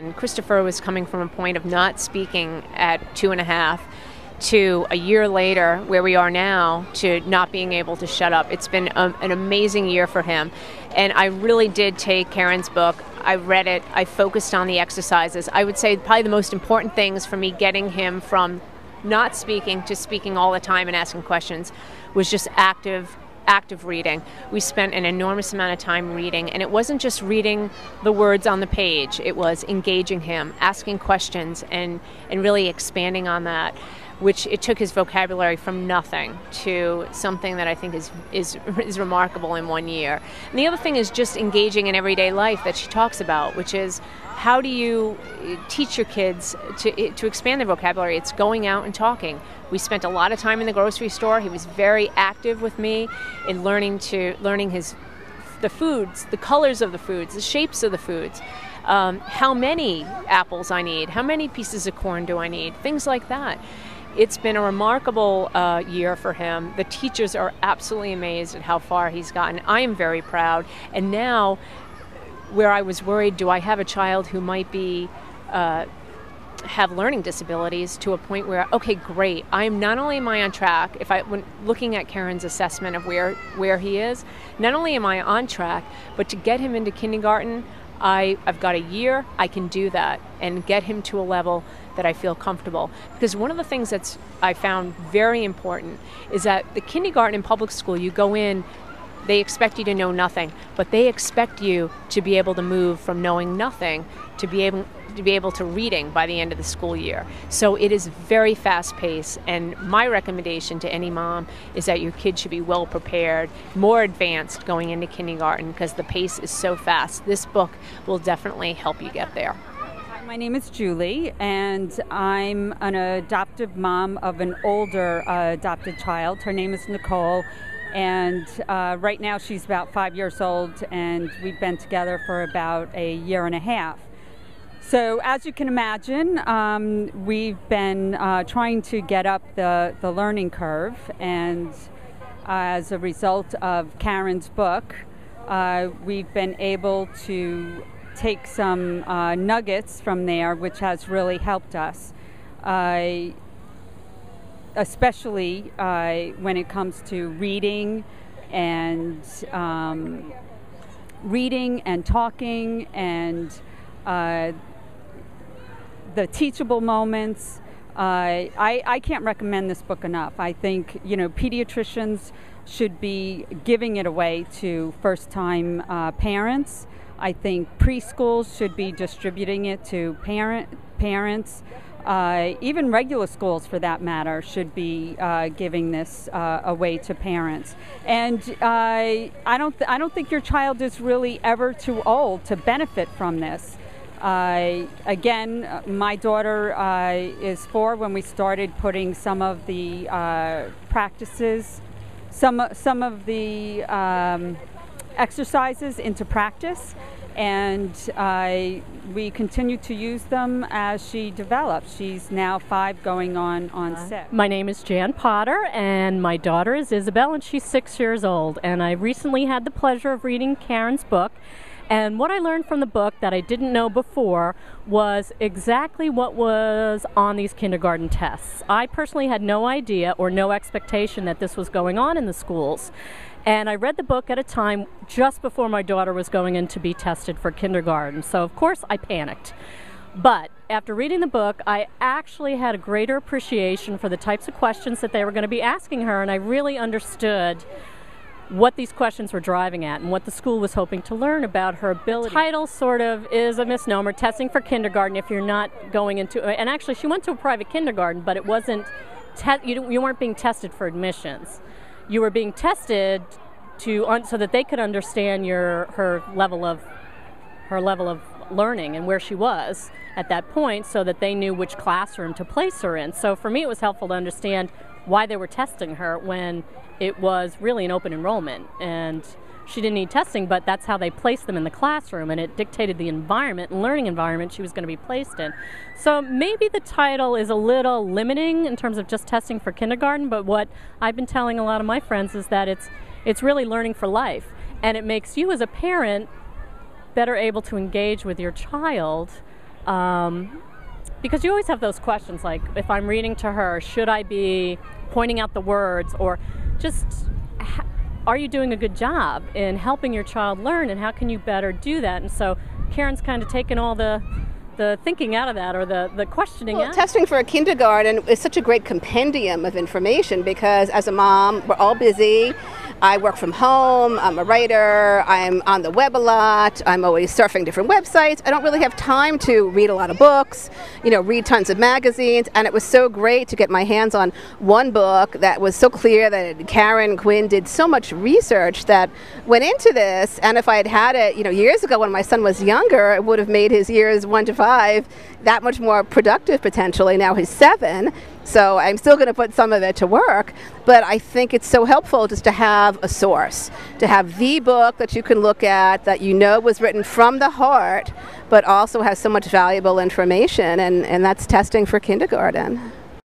And Christopher was coming from a point of not speaking at 2.5 to a year later, where we are now, to not being able to shut up. It's been an amazing year for him. And I really did take Karen's book. I read it. I focused on the exercises. I would say probably the most important things for me getting him from not speaking to speaking all the time and asking questions was just active reading. We spent an enormous amount of time reading, and it wasn't just reading the words on the page. It was engaging him, asking questions, and really expanding on that, which it took his vocabulary from nothing to something that I think is remarkable in 1 year. And the other thing is just engaging in everyday life that she talks about, which is how do you teach your kids to expand their vocabulary? It's going out and talking. We spent a lot of time in the grocery store. He was very active with me in learning the foods, the colors of the foods, the shapes of the foods, how many apples I need, how many pieces of corn do I need, things like that. It's been a remarkable year for him. The teachers are absolutely amazed at how far he's gotten. I am very proud. And now, where I was worried, do I have a child who might be have learning disabilities, to a point where, okay, great, not only am I on track, when looking at Karen's assessment of where he is, not only am I on track, but to get him into kindergarten, I've got a year, I can do that and get him to a level that I feel comfortable. Because one of the things I found very important is that the kindergarten in public school, you go in, they expect you to know nothing, but they expect you to be able to move from knowing nothing to be able to reading by the end of the school year. So it is very fast paced, and my recommendation to any mom is that your kid should be well prepared, more advanced going into kindergarten, because the pace is so fast. This book will definitely help you get there. My name is Julie, and I'm an adoptive mom of an older adopted child. Her name is Nicole, and right now she's about 5 years old, and we've been together for about a year and a half. So as you can imagine, we've been trying to get up the learning curve, and as a result of Karen's book, we've been able to take some nuggets from there, which has really helped us, especially when it comes to reading and talking and the teachable moments. I can't recommend this book enough. I think, pediatricians should be giving it away to first-time parents. I think preschools should be distributing it to parents. Even regular schools, for that matter, should be giving this away to parents. And I don't think your child is really ever too old to benefit from this. Again, my daughter is 4 when we started putting some of the practices, some of the exercises into practice, and we continue to use them as she develops. She's now 5 going on 6. My name is Jan Potter, and my daughter is Isabel, and she's 6 years old. And I recently had the pleasure of reading Karen's book. And what I learned from the book that I didn't know before was exactly what was on these kindergarten tests. I personally had no idea or no expectation that this was going on in the schools. And I read the book at a time just before my daughter was going in to be tested for kindergarten. So of course I panicked. But after reading the book, I actually had a greater appreciation for the types of questions that they were going to be asking her, and I really understood what these questions were driving at and what the school was hoping to learn about her ability. The title sort of is a misnomer, testing for kindergarten if you're not going into, and actually she went to a private kindergarten, but it wasn't, you weren't being tested for admissions. You were being tested so that they could understand her level of learning and where she was at that point, so that they knew which classroom to place her in. So for me it was helpful to understand why they were testing her when it was really an open enrollment, and she didn't need testing, but that's how they placed them in the classroom, and it dictated the environment and learning environment she was going to be placed in. So maybe the title is a little limiting in terms of just testing for kindergarten, but what I've been telling a lot of my friends is that it's really learning for life, and it makes you as a parent better able to engage with your child Because you always have those questions, like if I'm reading to her, should I be pointing out the words, or just are you doing a good job in helping your child learn, and how can you better do that? And so Karen's kind of taken all the thinking out of that, or the questioning out. Testing for a kindergarten is such a great compendium of information, because as a mom, we're all busy. I work from home, I'm a writer, I'm on the web a lot, I'm always surfing different websites. I don't really have time to read a lot of books, read tons of magazines, and it was so great to get my hands on one book that was so clear that Karen Quinn did so much research that went into this, and if I had had it, years ago when my son was younger, it would have made his years 1 to 5 that much more productive potentially. Now he's 7, so I'm still going to put some of it to work, but I think it's so helpful just to have a source, to have the book that you can look at that was written from the heart, but also has so much valuable information, and that's Testing for Kindergarten.